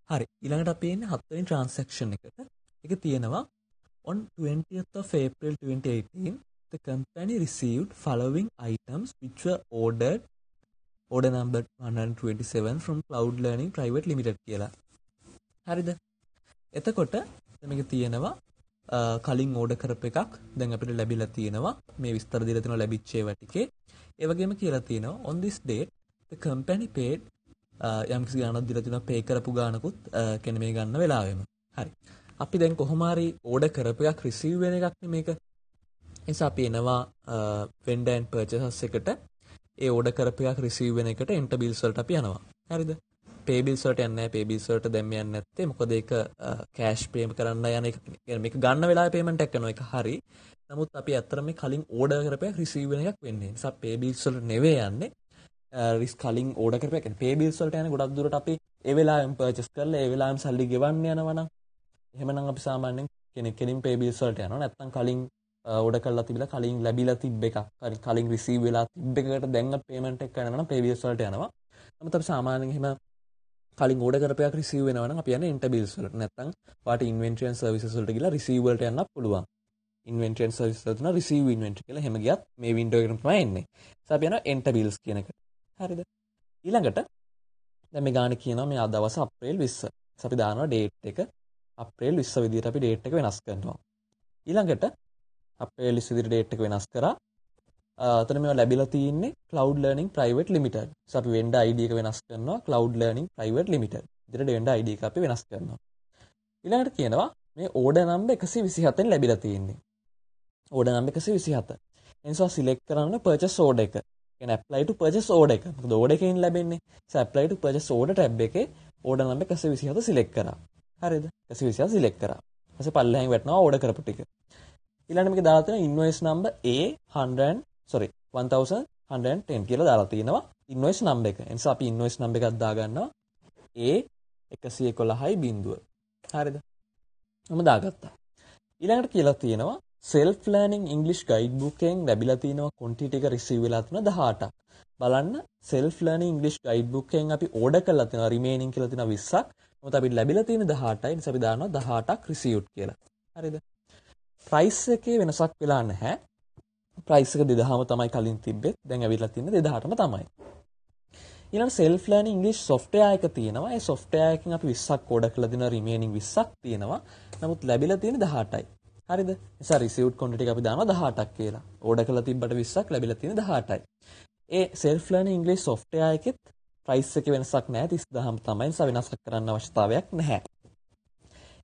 හරි. ඊළඟට අපි එන්නේ 7 වෙනි transaction එකට. ඒක තියෙනවා on 20th of April 2018 the company received following items which were order number 127 from Cloud Learning Private Limited කියලා. හරිද? එතකොට මේක තියෙනවා කලින් ඕඩර් කරපු එකක් දැන් අපිට ලැබිලා තියෙනවා මේ විස්තර දීලා තියෙනවා ලැබිච්ච ඒවා ටිකේ ඒ වගේම කියලා තියෙනවා on this date the company paid යම් කිසි ගාණක් දීලා තියෙනවා pay කරපු ගාණකුත් කියන්නේ මේ ගන්න වෙලාවෙම හරි අපි දැන් කොහොම හරි ඕඩර් කරපු එකක් රිසීව් වෙන එකක් නේ මේක නිසා අපි එනවා vendor and purchases එකට ඒ ඕඩර් කරපු එකක් රිසීව් වෙන එකට enter bills වලට අපි යනවා හරිද pay bills වලට යන්නේ නැහැ pay bills වලට දැන් යන්නේ නැත්තේ මොකද ඒක cash pay කරන්න යන එක මේක ගන්න වෙලාවේ payment එකක් කරනවා ඒක හරි නමුත් අපි ඇත්තටම මේ කලින් order කරපේක receive වෙන එකක් වෙන්නේ නිසා pay bills වලට නෙවෙයි යන්නේ risk කලින් order කරපේක pay bills වලට යන්නේ ගොඩක් දුරට අපි ඒ වෙලාවෙම purchase කරලා ඒ වෙලාවෙම සල්ලි ගෙවන්න යනවා නම් එහෙමනම් අපි සාමාන්‍යයෙන් කෙනෙක් pay bills වලට යනවා නැත්නම් කලින් order කරලා තිබිලා කලින් ලැබිලා තිබ්බ එකක් කලින් receive වෙලා තිබ්බ එකකට දැන් payment එක කරනවා නම් pay bills වලට යනවා නමුත් අපි සාමාන්‍යයෙන් එහෙම කලින් ඕඩර් කරපයක් රිසීව් වෙනවා නම් අපි යන්නේ enter bills වලට නැත්නම් වාට inventory and services වලට ගිහලා receive වලට යන්නත් පුළුවන් inventory and services වලට නම් receive inventory කියලා එහෙම ගියත් මේ window එකේම තමයි එන්නේ so අපි යනවා enter bills කියන එකට හරිද ඊළඟට දැන් මේ ගානේ කියනවා මේ දවස් අප්‍රේල් 20 so අපි දානවා date එක අප්‍රේල් 20 විදිහට අපි date එක වෙනස් කරනවා ඊළඟට අප්‍රේල් 20 විදිහට date එක වෙනස් කරා අතන මේවා ලැබිලා තියෙන්නේ Cloud Learning Private Limited. So අපි vendor ID එක වෙනස් කරනවා Cloud Learning Private Limited. ඉතින් vendor ID එක අපි වෙනස් කරනවා. ඊළඟට කියනවා මේ order number 127 න් ලැබිලා තියෙන්නේ. order number 127. එනිසා select කරන්න purchase order එක. කියන්නේ apply to purchase order එක. මොකද order එකකින් ලැබෙන්නේ. So apply to purchase order tab එකේ order number 127 select කරා. හරිද? 127 select කරා. ඊපස්සේ පල්ලෙහෙන් වැටෙනවා order කරපු ටික. ඊළඟට මේක දාලා තියෙනවා invoice number A1110 කියලා දාලා තියෙනවා invoice number එක. ඒ නිසා අපි invoice number එකක් දාගන්නවා A111යි බිංදුව. හරිද? මම දාගත්තා. ඊළඟට කියලා තියෙනවා self learning english guidebook එකෙන් ලැබිලා තියෙනවා quantity එක receive වෙලා තියෙනවා 18ක්. බලන්න self learning english guidebook එකෙන් අපි order කරලා තියෙනවා remaining කියලා තියෙනවා 20ක්. මොකද අපිට ලැබිලා තියෙන්නේ 18යි. ඒ නිසා අපි දානවා 18ක් received කියලා. හරිද? price එකේ වෙනසක් වෙලා නැහැ. price එක 2000ම තමයි කලින් තිබ්බෙත්. දැන් ඇවිල්ලා තියෙන්නේ 2000ටම තමයි. ඊළඟ self learning english software එක තියෙනවා. ඒ software එකෙන් අපි 20ක් order කරලා දෙනවා remaining 20ක් තියෙනවා. නමුත් ලැබිලා තියෙන්නේ 18යි. හරිද? නිසා received quantity එක අපි දානවා 18ක් කියලා. order කරලා තිබ්බට 20ක් ලැබිලා තියෙන්නේ 18යි. ඒ self learning english software එකෙත් price එකේ වෙනසක් නැහැ 30000ම තමයි. නිසා වෙනසක් කරන්න අවශ්‍යතාවයක් නැහැ.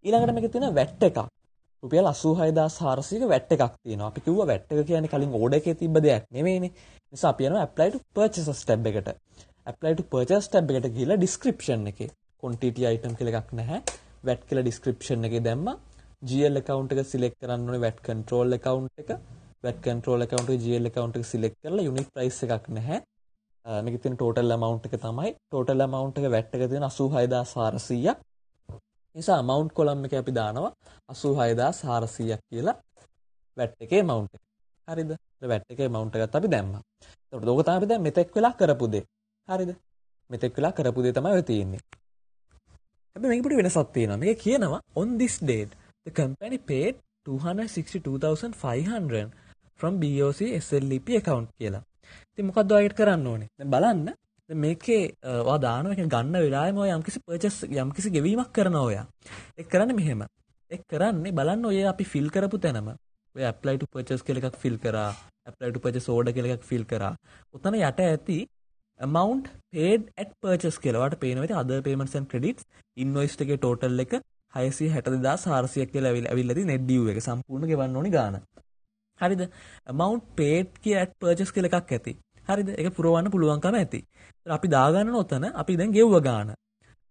ඊළඟට මේකේ තියෙන VAT එකක්. රුපියල් 86400ක VAT එකක් තියෙනවා. අපි කිව්වා VAT එක කියන්නේ කලින් order එකේ තිබ්බ දෙයක් නෙමෙයිනේ. නිසා අපි යනවා apply to purchases tab එකට. apply to purchase tab එකට ගිහලා description එකේ quantity item කියලා එකක් නැහැ. VAT කියලා description එකේ දැම්මා. GL account එක select කරන්න ඕනේ VAT control account එක. VAT control account එකේ GL account එක select කරලා unit price එකක් නැහැ. මේකේ තියෙන total amount එක තමයි. total amount එක VAT එක තියෙන 86400ක්. නිසා amount column එකේ අපි දානවා 86400ක් කියලා VAT එකේ amount එක. හරිද? VAT එකේ amount එකත් අපි දැම්මා. එතකොට ඕක තමයි අපි දැන් මෙතෙක් වෙලා කරපු දේ. හරිද? මෙතෙක් වෙලා කරපු දේ තමයි ඔය තියෙන්නේ. හැබැයි මේක පොඩි වෙනසක් තියෙනවා. මේක කියනවා on this date the company paid 262500 from BOC SLP account කියලා. ඉතින් මොකද්ද ඔයගෙට කරන්න ඕනේ? දැන් බලන්න. දැන් මේකේ ඔයා දානවා කියන්නේ ගන්න වෙලාවෙම ඔය යම්කිසි purchase යම්කිසි ගෙවීමක් කරනවා ඔයා. ඒක කරන්නේ මෙහෙම. ඒක කරන්නේ බලන්න ඔය අපි fill කරපු තැනම ඔය apply to purchase කියලා එකක් fill කරා. apply to purchase order කියලා එකක් fill කරා. උතන යට ඇති amount paid at purchase කියලා. ඔයාලට පේනවා ඉතින් other payments and credits invoice එකේ total එක 662400ක් කියලා ඇවිල්ලා තියෙන net due එක සම්පූර්ණ ගෙවන්න ඕනි ගාන. හරිද? amount paid කියලා at purchase කියලා එකක් ඇති. හරිද? ඒක පුරවන්න පුළුවන්කම ඇති. අපි දාගන්න ඔතන අපි දැන් ගෙව්ව ගාන.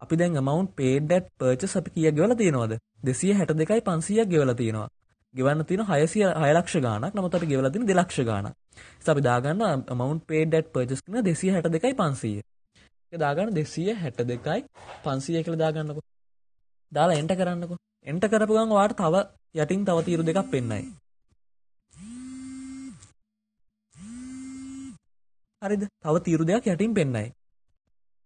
අපි දැන් amount paid at purchase අපි කීයක් ගෙවලා තියෙනවද? 262500ක් ගෙවලා තියෙනවා. ගෙවන්න තියෙන 6 ලක්ෂ ගාණක්. නමුත් අපි ගෙවලා තියෙන 2 ලක්ෂ ගාණක්. ඉතින් අපි දාගන්න amount paid at purchase කියන 262500. ඒක දාගන්න 262500 කියලා දාගන්නකො. දාලා enter කරන්නකො. enter කරපු ගමන් ඔයාලට තව යටින් තව තීරු දෙකක් පෙන්නයි. හරිද? තව තීරු දෙකක් යටින් පෙන්නයි.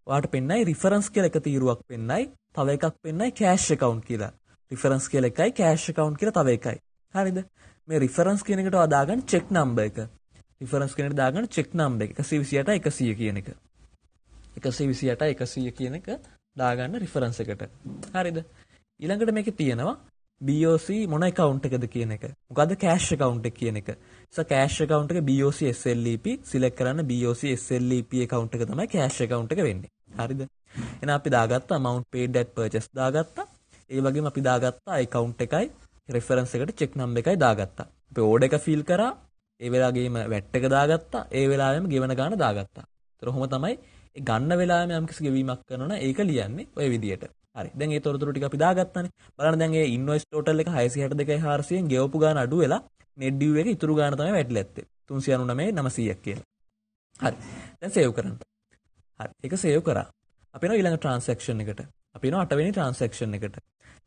ඔයාලට පෙන්නයි රිෆරන්ස් කියලා එක තීරුවක් පෙන්නයි. තව එකක් පෙන්නයි කෑෂ් account කියලා. රිෆරන්ස් කියලා එකයි කෑෂ් account කියලා තව එකයි. හරිද? මේ රිෆරන්ස් කියන එකට දාගන්න චෙක් නම්බර් එක. රිෆරන්ස් කියන එකට දාගන්න චෙක් නම්බර් එක 128 100 කියන එක. 128 100 කියන එක දාගන්න රිෆරන්ස් එකට. හරිද? ඊළඟට මේකේ තියෙනවා BOC මොන account එකද කියන එක. මොකද්ද cash account එක කියන එක. cash account එක BOC SLEP select කරන්න BOC SLEP account එක තමයි cash account එක වෙන්නේ. හරිද? එහෙනම් අපි දාගත්තා amount paid at purchase දාගත්තා. ඒ වගේම අපි දාගත්තා account එකයි reference එකට check number එකයි දාගත්තා. අපි order එක fill කරා. ඒ වෙලාවේම VAT එක දාගත්තා. ඒ වෙලාවෙම ගෙවන ගාන දාගත්තා. ඒතර ඔහොම තමයි ඒ ගන්න වෙලාවෙම යම්කිසි ගෙවීමක් කරනවා නම් ඒක ලියන්නේ ඔය විදියට. හරි. දැන් ඒ තොරතුරු ටික අපි දාගත්තානේ. බලන්න දැන් ඒ ඉන්වොයිස් ටෝටල් එක 662,400න් ගෙවපු ගාන අඩු වෙලා net due එක ඉතුරු ගාන තමයි වැටිලා ඇත්තේ. 399,900ක් කියලා. හරි. දැන් සේව් කරන්න. හරි. ඒක සේව් කරා. අපි යනවා ඊළඟ transaction එකට. අපි යනවා 8 වෙනි transaction එකට.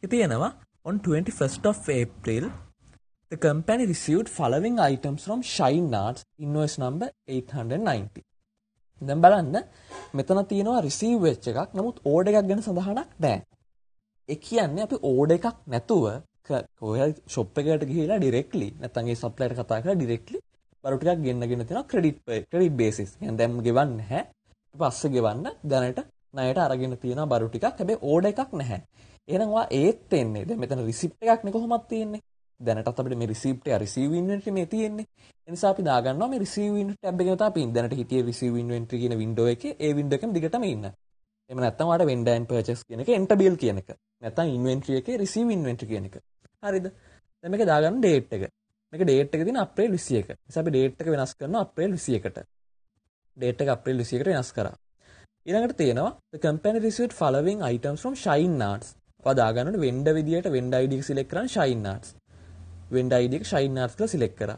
ඉතින් තියෙනවා on 21st of April the company received following items from Shine Arts invoice number 890. දැන් බලන්න මෙතන තියෙනවා රිසීව් වෙච්ච එකක්. නමුත් ඕඩර් එකක් ගැන සඳහනක් නැහැ. ඒ කියන්නේ අපි ඕඩර් එකක් නැතුව කොහේ shop එකකට ගිහිලා directly නැත්නම් ඒ සප්ලයර්ට කතා කරලා directly බරු ටිකක් ගෙන්නගෙන තියෙනවා credit basis. يعني දැන් ගෙවන්නේ නැහැ. පස්සේ ගෙවන්න දැනට ණයට අරගෙන තියෙනවා බරු ටිකක්. හැබැයි ඕඩර් එකක් නැහැ. එහෙනම් ඔයා ඒත් එන්නේ. දැන් මෙතන receipt එකක් නේ කොහොමද තියෙන්නේ. දැනටත් අපිට මේ receipt එක receive inventory මේ තියෙන්නේ. ඒ නිසා අපි දාගන්නවා මේ receive inventory tab එකේ තමයි අපි දැනට හිටියේ receive inventory කියන window එකේ ඒ window එකෙම දිගටම ඉන්න. එහෙම නැත්නම් ඔයාලට vendor and purchase කියන එක enter bill කියන එක. නැත්නම් inventory එකේ receive inventory කියන එක. හරිද? දැන් මේක දාගන්න date එක. මේක date එක තියෙන අප්‍රේල් 21. නිසා අපි date එක වෙනස් කරනවා අප්‍රේල් 21ට. date එක අප්‍රේල් 21ට වෙනස් කරා. ඊළඟට තියෙනවා the company received following items from Shine Arts. ඔයා දාගන්න ඕනේ vendor විදියට vendor ID එක select කරන් Shine Arts. vendor ID එක Shine Arts කියලා select කරා.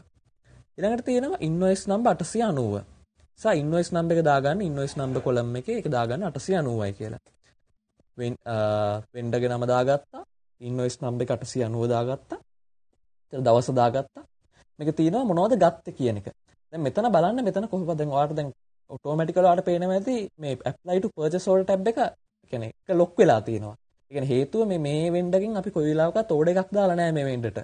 ඊළඟට තියෙනවා invoice number 890. invoice number එක දාගන්න invoice number column එකේ ඒක දාගන්න 890යි කියලා. vendor ගේ නම දාගත්තා. invoice number එක 890 දාගත්තා. ඊට දවස දාගත්තා. මේක තියෙනවා මොනවද ගත්තේ කියන එක. දැන් මෙතන බලන්න මෙතන කොහොමද දැන් ඔයාලට දැන් ඔටෝමැටිකලි ඔයාලට පේනවා ඇති මේ apply to purchase order tab එක කියන්නේ එක ලොක් වෙලා තියෙනවා. ඒ කියන්නේ හේතුව මේ vendorගෙන් අපි කොයි වෙලාවකත් order එකක් දාලා නැහැ මේ vendorට.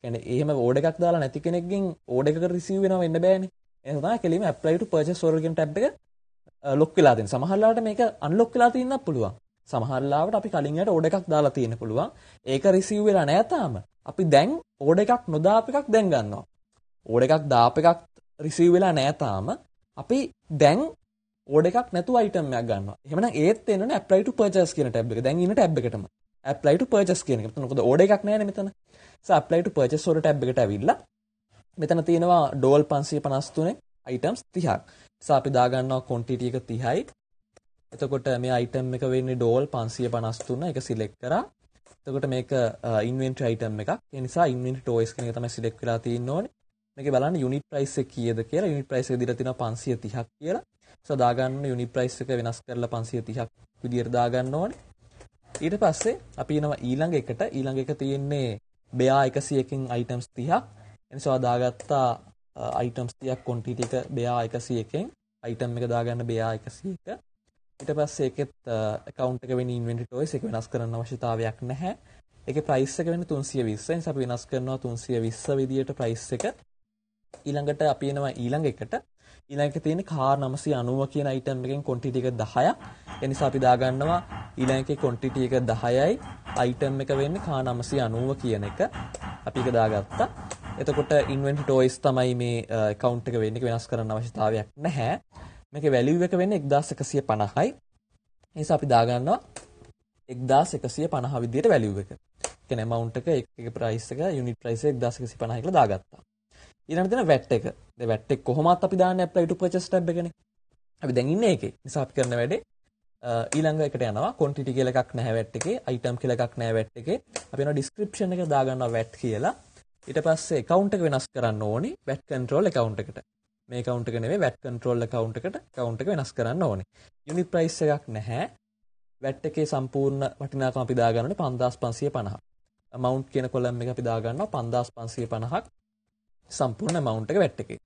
කියන්නේ එහෙම order එකක් දාලා නැති කෙනෙක්ගෙන් order එකක receive වෙනව වෙන්න බෑනේ. එහෙනම් තමයි කෙලින්ම apply to purchase order කියන tab එක ලොක් වෙලා තියෙන. සමහර ලාවට මේක unlock වෙලා තියෙන්නත් පුළුවන්. සමහර ලාවට අපි කලින් යට order එකක් දාලා තියෙන්න පුළුවන්. ඒක receive වෙලා නැහැ තාම. අපි දැන් order එකක් නොදාප එකක් දැන් ගන්නවා. order එකක් දාප එකක් receive වෙලා නැහැ තාම. අපි දැන් order එකක් නැතුව item එකක් ගන්නවා. එහෙමනම් ඒත් එන්නනේ apply to purchase කියන tab එක. දැන් ඉන්න tab එකටම. apply to purchase කියන එක. මොකද order එකක් නැහැනේ මෙතන. apply to purchase order tab එකට ඇවිල්ලා මෙතන තියෙනවා DOL 553 items 30ක්. අපි දා ගන්නවා quantity එක 30යි. එතකොට මේ item එක වෙන්නේ DOL 553. ඒක select කරා. එතකොට මේක inventory item එකක්. ඒ නිසා inventory toys කියන එක තමයි select වෙලා තියෙන්න ඕනේ. මේකේ බලන්න unit price එක කීයද කියලා. unit price එක දීලා තියෙනවා 530ක් කියලා. දා ගන්න unit price එක වෙනස් කරලා 530ක් විදියට දා ගන්න ඕනේ. ඊට පස්සේ අපි එනවා ඊළඟ එකට. ඊළඟ එක තියෙන්නේ bear 101කින් items 30ක්. එනිසා දාගත්තා items 30ක් quantity එක bear 101කින් item එක දාගන්න bear 101. ඊට පස්සේ ඒකෙත් account එක වෙන්නේ inventory toys එක වෙනස් කරන්න අවශ්‍යතාවයක් නැහැ. ඒකේ price එක වෙන්නේ 320. ඒ නිසා අපි වෙනස් කරනවා 320 විදියට price එක. ඊළඟට අපි එනවා ඊළඟ එකට. ඊළඟ එකේ තියෙන්නේ car 990 කියන item එකෙන් quantity එක 10ක්. ඒ නිසා අපි දාගන්නවා ඊළඟ එකේ quantity එක 10යි. item එක වෙන්නේ car 990 කියන එක. අපි ඒක දාගත්තා. එතකොට inventory toys තමයි මේ account එක වෙන්නේ. ඒක වෙනස් කරන්න අවශ්‍යතාවයක් නැහැ. මේකේ value එක වෙන්නේ 1150යි. ඒ නිසා අපි දාගන්නවා 1150 විදියට value එක. කියන්නේ amount එක එක price එක unit price එක 1150 කියලා දාගත්තා. ඊළඟට තියෙන VAT එක. දැන් VAT එක කොහොමවත් අපි දාන්නේ apply to purchase tab එකනේ. අපි දැන් ඉන්නේ ඒකේ. නිසා අපි කරන වැඩේ ඊළඟ එකට යනවා quantity කියලා එකක් නැහැ VAT එකේ, item කියලා එකක් නැහැ VAT එකේ. අපි යනවා description එක දාගන්නවා VAT කියලා. ඊට පස්සේ account එක වෙනස් කරන්න ඕනේ VAT control account එකට. මේ account එක නෙවෙයි VAT control account එකට account එක වෙනස් කරන්න ඕනේ. unit price එකක් නැහැ. VAT එකේ සම්පූර්ණ වටිනාකම අපි දාගන්න ඕනේ 5550. amount කියන column එක අපි දාගන්නවා 5550ක්. සම්පූර්ණ amount එක VAT එකේ.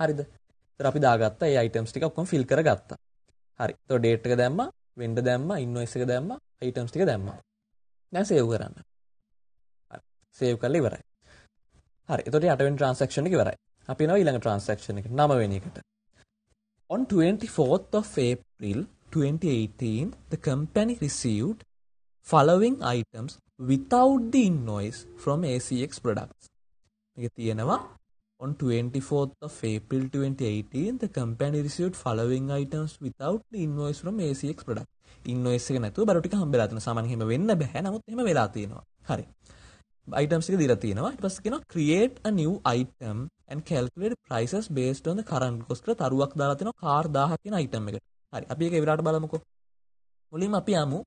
හරිද? ඒතර අපි දාගත්තා ඒ items ටික ඔක්කොම fill කරගත්තා. හරි. එතකොට date එක දැම්මා, vendor දැම්මා, invoice එක දැම්මා, items ටික දැම්මා. දැන් save කරන්න. හරි. save කරලා ඉවරයි. හරි. එතකොට 8 වෙනි transaction එක ඉවරයි. අපි යනවා ඊළඟ transaction එකට 9 වෙනි එකට. On 24th of April 2018, the company received following items without the invoice from ACX products. මේක තියෙනවා on 24th of April 2018, the company received following items without the invoice from ACX products. invoice එක නැතුව බඩු ටික හම්බෙලා තියෙනවා. සාමාන්‍යයෙන් එහෙම වෙන්න බෑ. නමුත් එහෙම වෙලා තියෙනවා. හරි. items ටික දීලා තියෙනවා. ඊට පස්සේ කියනවා create a new item and calculate prices based on the current cost කියලා තරුවක් දාලා තිනවා කාර් 1000 කියන item එකට. හරි. අපි ඒක ඉවරට බලමුකෝ. මුලින්ම අපි යමු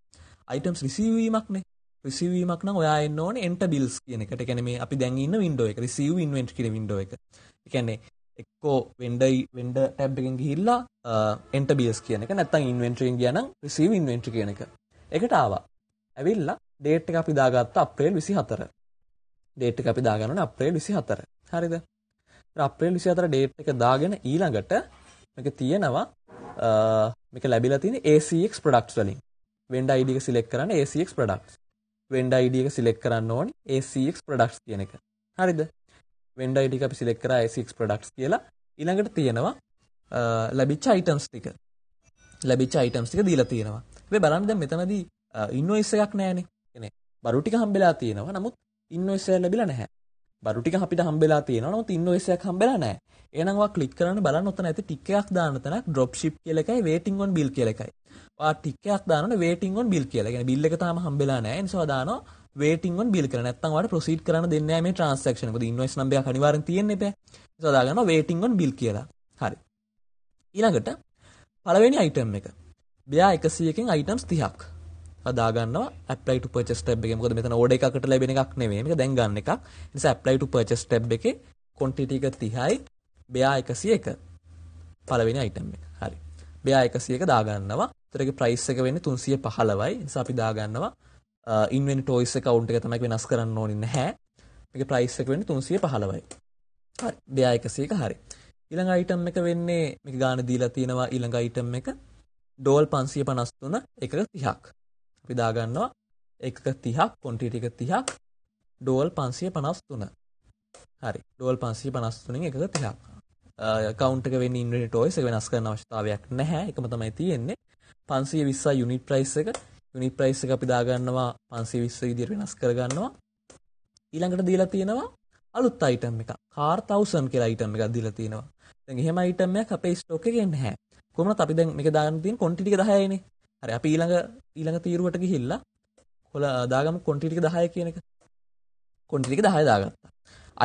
items receive වීමක්නේ. receive වීමක් නම් ඔයා එන්න ඕනේ enter bills කියන එකට. ඒ කියන්නේ මේ අපි දැන් ඉන්න window එක receive inventory කියන window එක. ඒ කියන්නේ එක්කෝ vendor tab එකෙන් ගිහිල්ලා enter bills කියන එක නැත්නම් inventory එකෙන් ගියා නම් receive inventory කියන එක. ඒකට ආවා. ඇවිල්ලා date එක අපි දාගත්තා අප්‍රේල් 24. date එක අපි දාගන්න අප්‍රේල් 24. හරිද? අප්‍රේල් 24 date එක දාගෙන ඊළඟට මේක තියෙනවා මේක ලැබිලා තියෙන ACX products වලින්. vendor ID එක select කරන්න ACX products. vendor ID එක select කරන්න ඕනේ ACX products කියන එක. හරිද? vendor ID එක අපි select කරා ACX products කියලා. ඊළඟට තියෙනවා ලැබිච්ච items ටික. ලැබිච්ච items ටික දීලා තියෙනවා. හැබැයි බලන්න දැන් මෙතනදී invoice එකක් නැහැනේ. කියන්නේ බරු ටික හම්බෙලා තියෙනවා. නමුත් invoice එක ලැබිලා නැහැ. බරු ටික අපිට හම්බෙලා තියෙනවා. නමුත් invoice එකක් හම්බෙලා නැහැ. එහෙනම් ඔයා ක්ලික් කරන්න බලන්න ඔතන ඇති ටික් එකක් දාන්න තැනක් drop ship කියලා එකයි waiting on bill කියලා එකයි. ඔයා ටික් එකක් දානවනේ waiting on bill කියලා. කියන්නේ bill එක තාම හම්බෙලා නැහැ. ඒ නිසා ඔයා දානවා waiting on bill කියලා. නැත්නම් ඔයාලට proceed කරන්න දෙන්නේ නැහැ මේ transaction එක. මොකද invoice number එකක් අනිවාර්යෙන් තියෙන්න එපා. ඒ නිසා ඔයා දාගන්නවා waiting on bill කියලා. හරි. ඊළඟට පළවෙනි item එක. බෙයා 100කින් items 30ක්. අදා ගන්නවා apply to purchase tab එකේ. මොකද මෙතන order එකකට ලැබෙන එකක් නෙවෙයි. මේක දැන් ගන්න එකක්. ඒ නිසා apply to purchase tab එකේ quantity එක 30යි. බෙයා 101. පළවෙනි item එක. හරි. බෙයා 101 දා ගන්නවා. ඒතරගේ price එක වෙන්නේ 315යි. ඒ නිසා අපි දා ගන්නවා inventories account එක තමයි වෙනස් කරන්න ඕනේ නැහැ. මේකේ price එක වෙන්නේ 315යි. හරි. බෙයා 101 හරි. ඊළඟ item එක වෙන්නේ මේක ගාන දීලා තියෙනවා ඊළඟ item එක ඩෝල් 553 එකක 30ක්. අපි දා ගන්නවා එකක 30ක් quantity එක 30ක් ඩෝල් 553. හරි. ඩෝල් 553න් එකක 30ක්. account එක වෙන්නේ inventories එක වෙනස් කරන්න අවශ්‍යතාවයක් නැහැ. එකම තමයි තියෙන්නේ. 520 unit price එක. unit price එක අපි දා ගන්නවා 520 විදිහට වෙනස් කර ගන්නවා. ඊළඟට දීලා තියෙනවා අලුත් item එකක්. car 1000 කියලා item එකක් දීලා තියෙනවා. දැන් එහෙම item එකක් අපේ stock එකේ නැහැ. කොහොමද අපි දැන් මේක දාගන්න තියෙන quantity එක 10යිනේ. හරි අපි ඊළඟ තීරුවට ගිහිල්ලා කොල දාගමු quantity එක 10 කියන එක. quantity එක 10 දාගත්තා.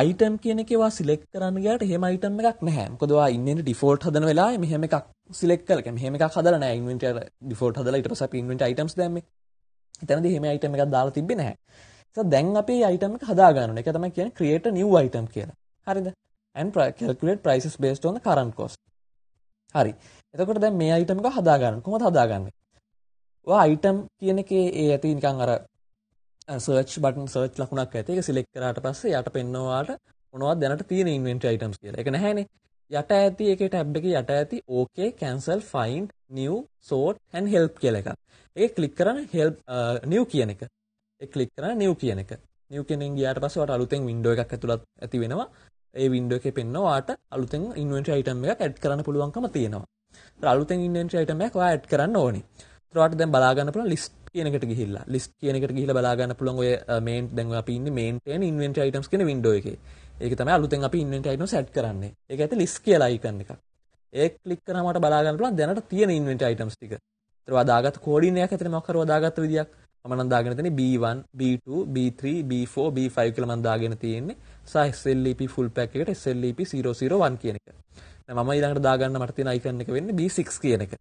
item කියන එකේ වා select කරන්න ගියාට එහෙම item එකක් නැහැ. මොකද ඔයා inventory default හදන වෙලාවේ මෙහෙම එකක් select කරලා කියන්නේ මෙහෙම එකක් හදලා නැහැ. inventory default හදලා ඊට පස්සේ අපි inventory items දැම්මේ. එතනදී එහෙම item එකක් දාලා තිබ්බේ නැහැ. දැන් අපි item එක හදා ගන්නවා. ඒක තමයි කියන්නේ create a new item කියලා. හරිද? And calculate prices based on the current cost. හරි. එතකොට දැන් මේ item එක හදා ගන්න. කොහොමද හදාගන්නේ? ඔයා item කියන එකේ ඒ ඇති නිකන් අර search button search ලකුණක් ඇති. ඒක select කරාට පස්සේ යට පෙන්නවාට මොනවද දැනට තියෙන inventory items කියලා. ඒක නැහැනේ. යට ඇති ඒකේ tab එකේ යට ඇති okay cancel find new sort and help කියලා එකක්. ඒක click කරන්න help new කියන එක. ඒ ක්ලික් කරන new කියන එක. new කෙනෙන් ගියාට පස්සේ ඔයාලට අලුතෙන් window එකක් ඇතුළත් ඇති වෙනවා. ඒ window එකේ පෙන්නනවා ඔයාලට අලුතෙන් inventory item එකක් add කරන්න පුළුවන්කම තියෙනවා. ඒත් අලුතෙන් inventory item එකක් ඔයා add කරන්න ඕනේ. ඒත් ඔයාලට දැන් බලා ගන්න පුළුවන් list කියන එකට ගිහිල්ලා. list කියන එකට ගිහිල්ලා බලා ගන්න පුළුවන් ඔය main දැන් අපි ඉන්නේ maintain inventory items කියන window එකේ. ඒක තමයි අලුතෙන් අපි inventory items add කරන්නේ. ඒක ඇතුලේ list කියලා icon එකක්. ඒක ක්ලික් කරාම මට බලා ගන්න පුළුවන් දැනට තියෙන inventory items ටික. ඒත් ඔයා දාගත්ත කෝඩින් එකක් ඇතුලේ මොකක් හරි ඔයා දාගත්ත විදියක් මම නම් දාගෙන තියෙන්නේ B1, B2, B3, B4, B5 කියලා මම දාගෙන තියෙන්නේ. සහ SLEP full pack එකට SLEP 001 කියන එක. දැන් මම ඊළඟට දාගන්න මට තියෙන icon එක වෙන්නේ B6 කියන එක.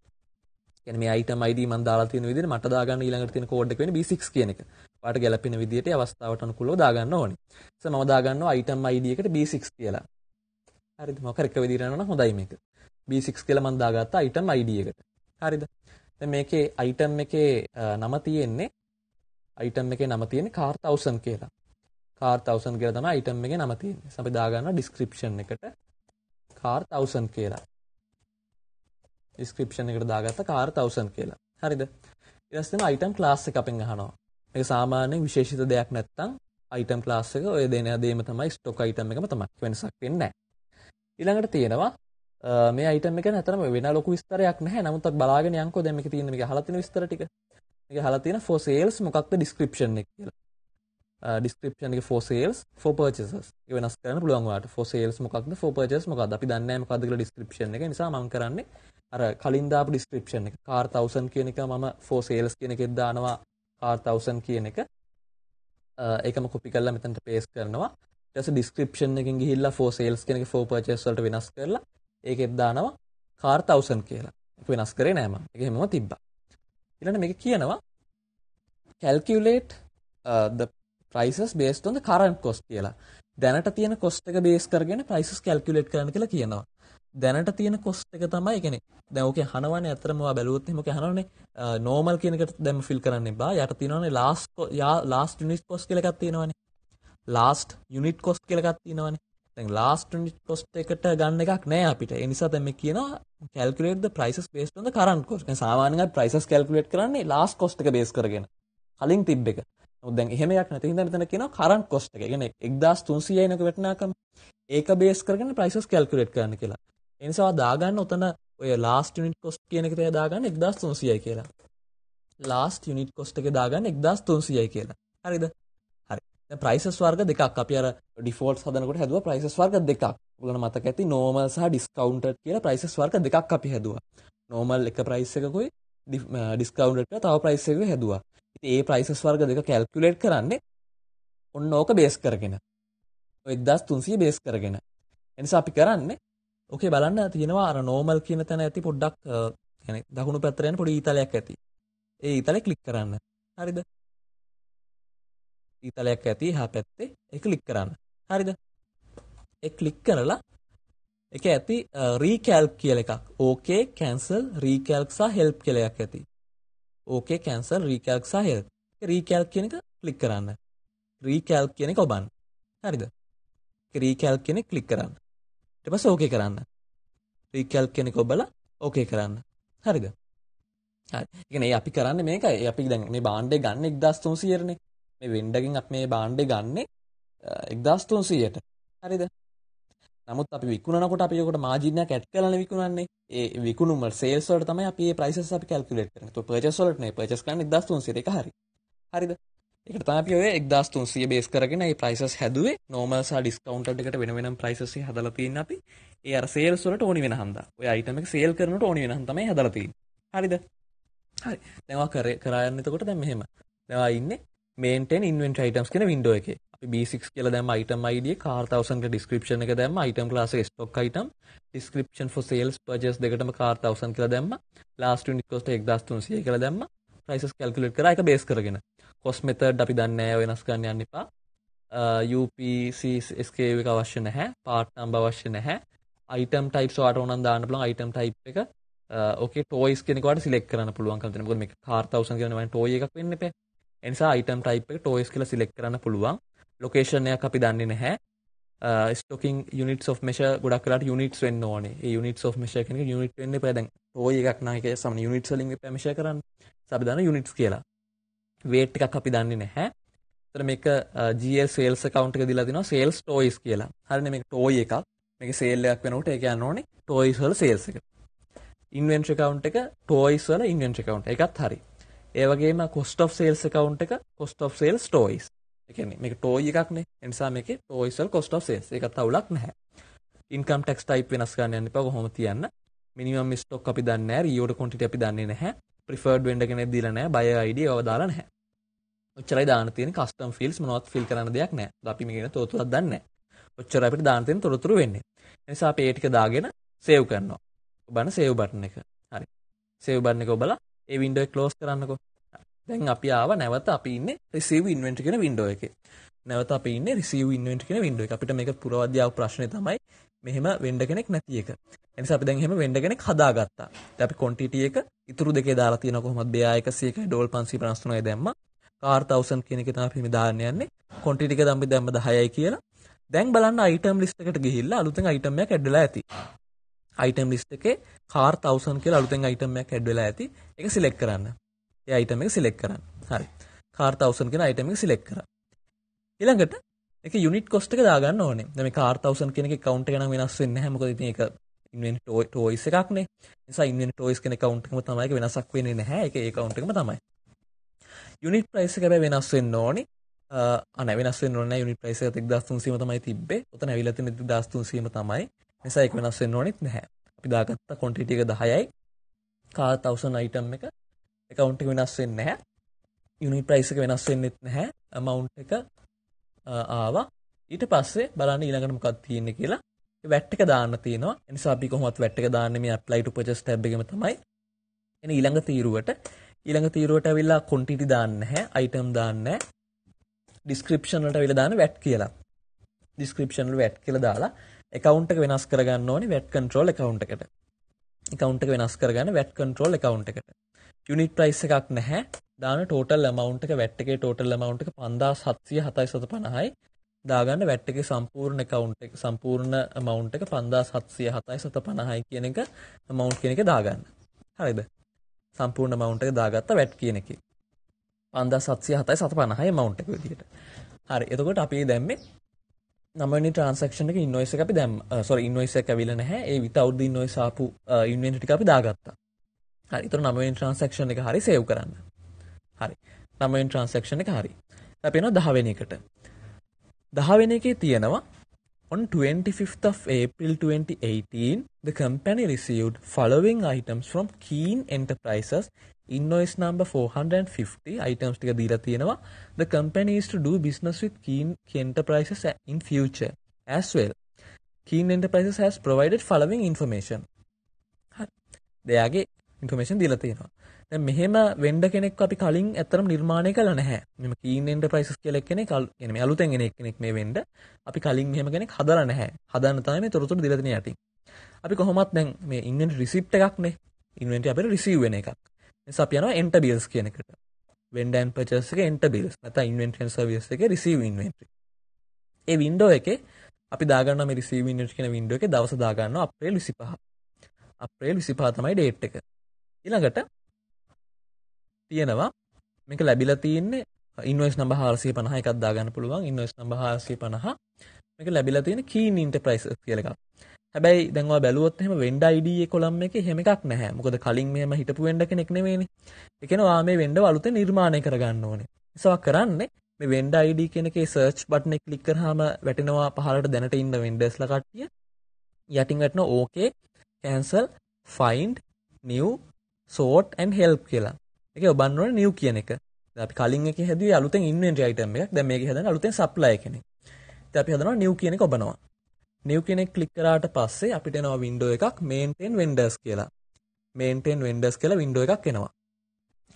කියන්නේ මේ item ID මම දාලා තියෙන විදිහට මට දාගන්න ඊළඟට තියෙන කෝඩ් එක වෙන්නේ B6 කියන එක. ඔයාලට ගැලපෙන විදිහට අවස්ථාවට අනුකූලව දාගන්න ඕනේ. මම දාගන්නවා item ID එකට B6 කියලා. හරිද? මොකක් හරි එක විදිහට යනවා නම් හොඳයි මේක. B6 කියලා මම දාගත්තා item ID එකට. හරිද? දැන් මේකේ item එකේ නම තියෙන්නේ item එකේ නම තියෙන්නේ car 1000 කියලා. car 1000 කියලා තමයි item එකේ නම තියෙන්නේ. අපි දාගන්නවා description එකට car 1000 කියලා. description එකට දාගත්ත car 1000 කියලා. හරිද? ඊට පස්සේ තියෙන item class එක අපෙන් අහනවා. මේක සාමාන්‍යයෙන් විශේෂිත දෙයක් නැත්තම් item class එක ඔය දෙන දේම තමයි stock item එකම තමයි. වෙනසක් වෙන්නේ නැහැ. ඊළඟට තියෙනවා මේ item එක ගැන අතරම වෙන ලොකු විස්තරයක් නැහැ. නමුත් අපි බලාගෙන යන්කෝ දැන් මේකේ තියෙන මේක අහලා තියෙන විස්තර ටික. මේක අහලා තියෙන for sales මොකක්ද description එක කියලා. description එක for sales for purchases. ඒක වෙනස් කරන්න පුළුවන් ඔයාලට. for sales මොකක්ද for purchases මොකක්ද? අපි දන්නේ නැහැ මොකක්ද කියලා description එක. ඒ නිසා මම කරන්නේ අර කලින් දාපු description එක. car 1000 කියන එක මම for sales කියන එකෙත් දානවා car 1000 කියන එක. ඒකම copy කරලා මෙතනට paste කරනවා. ඊට පස්සේ description එකෙන් ගිහිල්ලා for sales කියන එක for purchase වලට වෙනස් කරලා ඒකෙත් දානවා car 1000 කියලා. ඒක වෙනස් කරේ නෑ මම. ඒක හැමෝම තිබ්බා. ඊළඟට මේක කියනවා calculate the prices based on the current cost කියලා. දැනට තියෙන cost එක base කරගෙන prices calculate කරන්න කියලා කියනවා. දැනට තියෙන cost එක තමයි කියන්නේ දැන් ඕකේ අහනවනේ අතරම ඔයා බැලුවොත් එහෙම ඕකේ අහනවනේ normal කියන එකට දැන් fill කරන්න එපා. යට තියෙනවනේ last unit cost කියලා එකක් තියෙනවනේ. last unit cost කියලා එකක් තියෙනවනේ. දැන් last unit cost එකට ගන්න එකක් නෑ අපිට. ඒ නිසා දැන් මේ කියනවා calculate the prices based on the current cost. දැන් සාමාන්‍යයෙන් අපි prices calculate කරන්නේ last cost එක base කරගෙන. කලින් තිබ්බ එක. නමුත් දැන් එහෙම එකක් නැති හින්දා මෙතන කියනවා current cost එක. ඒ කියන්නේ 1300යි නේද වටිනාකම. ඒක base කරගෙන prices calculate කරන්න කියලා. ඒ නිසා දාගන්න උතන ඔය last unit cost කියන එක තේ දාගන්න 1300යි කියලා. last unit cost එක දාගන්න 1300යි කියලා. හරිද? හරි. දැන් prices වර්ග දෙකක් අපි අර defaults හදනකොට හැදුවා prices වර්ග දෙකක්. ඔයගොල්ලෝ මතක ඇති normal සහ discounted කියලා prices වර්ග දෙකක් අපි හැදුවා. normal එක price එකකුයි discounted කියලා තව price එකකුයි හැදුවා. ඉතින් ඒ prices වර්ග දෙක calculate කරන්නේ ඔන්න ඕක base කරගෙන. ඔය 1300 base කරගෙන. එනිසා අපි කරන්නේ ඕකේ බලන්න තියෙනවා අර normal කියන තැන ඇති පොඩ්ඩක් يعني දකුණු පැත්තට යන පොඩි ඊතලයක් ඇති. ඒ ඊතලේ ක්ලික් කරන්න. හරිද? ඊතලයක් ඇති එහා පැත්තේ ඒක ක්ලික් කරන්න. හරිද? ඒ ක්ලික් කරලා ඒක ඇති recalc කියලා එකක්. okay cancel recalc සහ help කියලා එකක් ඇති. okay cancel recalc සහ help. ඒ recalc කියන එක ක්ලික් කරන්න. recalc කියන එක ඔබන්න. හරිද? ඒ recalc කියන එක ක්ලික් කරන්න. ඊට පස්සේ okay කරන්න. recalc කියන එක ඔබලා okay කරන්න. හරිද? හරි. ඒ කියන්නේ අපි කරන්නේ මේකයි. අපි දැන් මේ භාණ්ඩේ ගන්න 1300 නේ. මේ වෙන්ඩගෙන් අපි මේ භාණ්ඩේ ගන්නේ 1300ට. හරිද? නමුත් අපි විකුණනකොට අපි ඒකට මාජින් එකක් ඇඩ් කරලානේ විකුණන්නේ. ඒ විකුණුම සේල්ස් වලට තමයි අපි මේ ප්‍රයිසස් අපි කැල්කියුලේට් කරන්නේ. તો පර්චේස් වලට නේ. පර්චේස් කරන්නේ 1300ට. ඒක හරි. හරිද? ඒකට තමයි අපි ඔය 1300 බේස් කරගෙන මේ ප්‍රයිසස් හැදුවේ. normal සහ discounted එකට වෙන වෙනම ප්‍රයිසස් හදලා තියෙන්නේ අපි. ඒ අර සේල්ස් වලට ඕනි වෙන හන්දා. ඔය item එක සේල් කරනකොට ඕනි වෙන හන්දා තමයි හදලා තියෙන්නේ. හරිද? හරි. දැන් ඔයා කරා යන්න එතකොට දැන් මෙහෙම. දැන් ඔයා ඉන්නේ maintain inventory items කියන window එකේ. අපි B6 කියලා දැම්ම item ID එක car 1000 ක description එක දැම්ම item class එක stock item description for sales purchase දෙකටම car 1000 කියලා දැම්ම last unit cost 1300 කියලා දැම්ම prices calculate කරා ඒක base කරගෙන cost method අපි දන්නේ නැහැ වෙනස් කරන්න යන්න එපා UPC SKU එක අවශ්‍ය නැහැ part number අවශ්‍ය නැහැ item types ඔයාලට ඕනනම් දාන්න පුළුවන් item type එක okay toys කියන එකට select කරන්න පුළුවන්කම තියෙනවා මොකද මේක car 1000 කියන වයින් toy එකක් වෙන්න එපා ඒ නිසා item type එක toys කියලා select කරන්න පුළුවන් location එකක් අපි දන්නේ නැහැ stocking units of measure ගොඩක් වෙලාට units වෙන්න ඕනේ ඒ units of measure කියන එක unit වෙන්න එපා දැන් toy එකක් නම් ඒක සමන units වලින් එපා measure කරන්න අපි දන්න units කියලා weight එකක් අපි දන්නේ නැහැ එතන මේක GL sales account එක දීලා තිනවා sales toys කියලා හරිනේ මේක toy එකක් මේක sale එකක් වෙනකොට ඒක යන්න ඕනේ toys වල sales එක inventory account එක toys වල inventory account එකත් හරි ඒ වගේම cost of sales account එක cost of sales toys ඒ කියන්නේ මේක toy එකක් නේ ඒ නිසා මේකේ toys වල cost of sales ඒකත් අවුලක් නැහැ income tax type වෙනස් කරන්න යන්න එපා කොහොම තියන්න minimum stock අපි දන්නේ නැහැ reorder quantity අපි දන්නේ නැහැ preferred vendor කෙනෙක් දීලා නැහැ buyer ID ඒව දාලා නැහැ ඔච්චරයි දාන්න තියෙන custom fields මොනවත් fill කරන්න දෙයක් නැහැ අපි මේක තොරතුරක් දන්නේ නැහැ ඔච්චර අපිට දාන්න තියෙන තොරතුරු වෙන්නේ ඒ නිසා අපි ඒ ටික දාගෙන save කරනවා ඔබන save button එක හරි save button එක ඔබලා ඒ window එක close කරන්නකෝ දැන් අපි ආව නැවත අපි ඉන්නේ receive inventory කියන window එකේ. නැවත අපි ඉන්නේ receive inventory කියන window එක. අපිට මේක පුරවද්දී ආව ප්‍රශ්නේ තමයි මෙහෙම vendor කෙනෙක් නැති එක. ඒ නිසා අපි දැන් එහෙම vendor කෙනෙක් හදාගත්තා. දැන් අපි quantity එක ඉතුරු දෙකේ දාලා තියෙනවා කොහොමද BA 101යි ඩෝල් 553යි දැම්මා. car 1000 කියන එක තමයි අපි මේ දාන්න යන්නේ. quantity එක දැම්ම 10යි කියලා. දැන් බලන්න item list එකට ගිහිල්ලා අලුතෙන් item එකක් ඇඩ් වෙලා ඇති. item list එකේ car 1000 කියලා අලුතෙන් item එකක් add වෙලා ඇති. ඒක select කරන්න. ඒ item එක select කරන්න. හරි. car 1000 කියන item එක select කරා. ඊළඟට ඒක unit cost එක දාගන්න ඕනේ. දැන් මේ car 1000 කියන එකේ count එක නම් වෙනස් වෙන්නේ නැහැ. මොකද ඉතින් ඒක inventory toys එකක් නේ. ඒ නිසා inventory toys කියන count එකම තමයි. ඒක වෙනසක් වෙන්නේ නැහැ. ඒක ඒ count එකම තමයි. unit price එක හැබැයි වෙනස් වෙන්න ඕනේ. අනේ වෙනස් වෙන්න ඕනේ නැහැ. unit price එක 1300ම තමයි තිබ්බේ. උතන ඇවිල්ලා තියෙන 1300ම තමයි. නිසා ඒක වෙනස් වෙන්න ඕනෙත් නැහැ. අපි දාගත්ත quantity එක 10යි. car 1000 item එක account එක වෙනස් වෙන්නේ නැහැ. unit price එක වෙනස් වෙන්නෙත් නැහැ. amount එක ආවා. ඊට පස්සේ බලන්න ඊළඟට මොකක්ද තියෙන්නේ කියලා. ඒ VAT එක දාන්න තියෙනවා. ඒ නිසා අපි කොහොමවත් VAT එක දාන්නේ මේ apply to purchase tab එකෙම තමයි. එනේ ඊළඟ තීරුවට ඇවිල්ලා quantity දාන්න නැහැ. item දාන්න නැහැ. description වලට ඇවිල්ලා දාන්න VAT කියලා. description වල VAT කියලා දාලා account එක වෙනස් කරගන්න ඕනේ VAT control account එකට. account එක වෙනස් කරගන්න VAT control account එකට. unit price එකක් නැහැ. දාන total amount එක VAT එකේ total amount එක 5707.50යි. දාගන්න VAT එකේ සම්පූර්ණ account එක සම්පූර්ණ amount එක 5707.50යි කියන එක amount කියන එක දාගන්න. හරිද? සම්පූර්ණ amount එක දාගත්ත VAT කියන එකේ 5707.50යි amount එක විදියට. හරි. එතකොට අපි දැම්මේ 9 වෙනි transaction එකේ invoice එක අපි දැම්ම. invoice එක ඇවිල්ලා නැහැ. ඒ without the invoice ආපු inventory ටික අපි දාගත්තා. හරි. ඒතර 9 වෙනි transaction එක හරි save කරන්න. හරි. 9 වෙනි transaction එක හරි. අපි යනවා 10 වෙනි එකට. 10 වෙනි එකේ තියෙනවා on 25th of April 2018 the company received following items from Keen Enterprises invoice number 450 items ටික දීලා තියෙනවා. The company is to do business with Keen Enterprises in future as well. Keen Enterprises has provided following information. හරි. දෙයාගේ information දීලා තියෙනවා. දැන් මෙහෙම වෙන්ඩර් කෙනෙක්ව අපි කලින් ඇත්තටම නිර්මාණය කළා නැහැ. මෙහෙම Keen Enterprises කියලා කෙනෙක් يعني මේ අලුතෙන් එන කෙනෙක් මේ වෙන්ඩර්. අපි කලින් මෙහෙම කෙනෙක් හදලා නැහැ. හදන්න තමයි මේ තොරතුරු දීලා තියෙන යටින්. අපි කොහොමත් දැන් මේ inventory receipt එකක් නේ. inventory අපිට receive වෙන එකක්. නිසා අපි යනවා enter bills කියන එකට. vendor and purchase එකේ enter bills. නැත්නම් inventory and service එකේ receive inventory. ඒ window එකේ අපි දාගන්නවා මේ receive inventory කියන window එකේ දවස දාගන්නවා අප්‍රේල් 25. අප්‍රේල් 25 තමයි date එක. ඊළඟට තියෙනවා මේක ලැබිලා තියෙන්නේ invoice number 450 එකක් දාගන්න පුළුවන්. invoice number 450 මේක ලැබිලා තියෙන Keen Enterprises කියලා එකක්. හැබැයි දැන් ඔයා බැලුවොත් එහෙම vendor ID ඒ column එකේ එහෙම එකක් නැහැ. මොකද කලින් මෙහෙම හිටපු vendor කෙනෙක් නෙමෙයිනේ. ඒ කියන්නේ ඔයා මේ vendor අලුතෙන් නිර්මාණය කරගන්න ඕනේ. ඒසවා කරන්නේ මේ vendor ID කියන එකේ search button එක click කරාම වැටෙනවා පහළට දැනට ඉන්න vendors ලා කට්ටිය. යටින් වැටෙනවා okay, cancel, find, new, sort and help කියලා. ඒකේ ඔබන්න ඕනේ new කියන එක. දැන් අපි කලින් එකේ හැදුවේ අලුතෙන් inventory item එකක්. දැන් මේකේ හදන්නේ අලුතෙන් supply කෙනෙක්. ඉතින් අපි හදනවා new කියන එක ඔබනවා. new කෙනෙක් click කරාට පස්සේ අපිට එනවා window එකක් maintain vendors කියලා. maintain vendors කියලා window එකක් එනවා.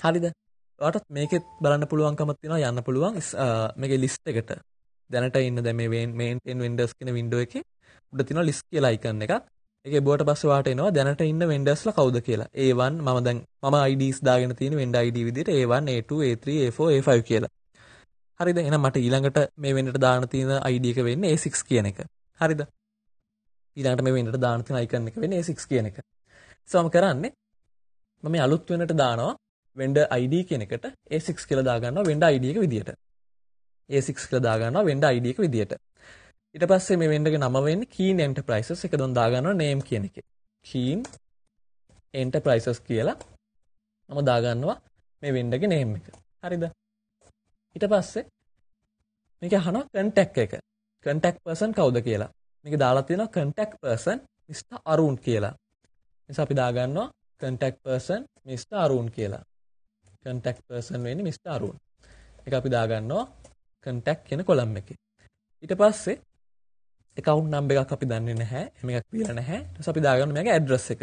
හරිද? ඔයාලට මේකෙත් බලන්න පුළුවන්කමක් තියෙනවා යන්න පුළුවන් මේකේ list එකට. දැනට ඉන්න දැන් මේ maintain vendors කියන window එකේ උඩ තියෙනවා list කියලා icon එකක්. ඒකේ බොවට පස්සේ වාට එනවා දැනට ඉන්න vendors-ලා කවුද කියලා. A1 මම IDs දාගෙන තියෙන vendor ID විදිහට A1 A2 A3 A4 A5 කියලා. හරිද? එහෙනම් මට ඊළඟට මේ vendor දාන්න තියෙන ID එක වෙන්නේ A6 කියන එක. හරිද? ඊළඟට මේ vendor දාන්න තියෙන icon එක වෙන්නේ A6 කියන එක. මම කරන්නේ මම මේ අලුත් වෙනට දානවා vendor ID කියන එකට A6 කියලා දාගන්නවා vendor ID එක විදිහට. A6 කියලා දාගන්නවා vendor ID එක විදිහට. ඊට පස්සේ මේ vendor ගේ නම වෙන්නේ Keen Enterprises එක දොන් දාගන්නවා name කියන එකේ. Keen Enterprises කියලා මම දාගන්නවා මේ vendor ගේ name එක. හරිද? ඊට පස්සේ මේක අහනවා contact එක. contact person කවුද කියලා. මේක දාලා තියෙනවා contact person Mr. Arun කියලා. නිසා අපි දාගන්නවා contact person Mr. Arun කියලා. contact person වෙන්නේ Mr. Arun. ඒක අපි දාගන්නවා contact කියන column එකේ. ඊට පස්සේ account number එකක් අපි දන්නේ නැහැ. එහෙම එකක් දීලා නැහැ. ඊට පස්සේ අපි දාගන්නවා මේකේ address එක.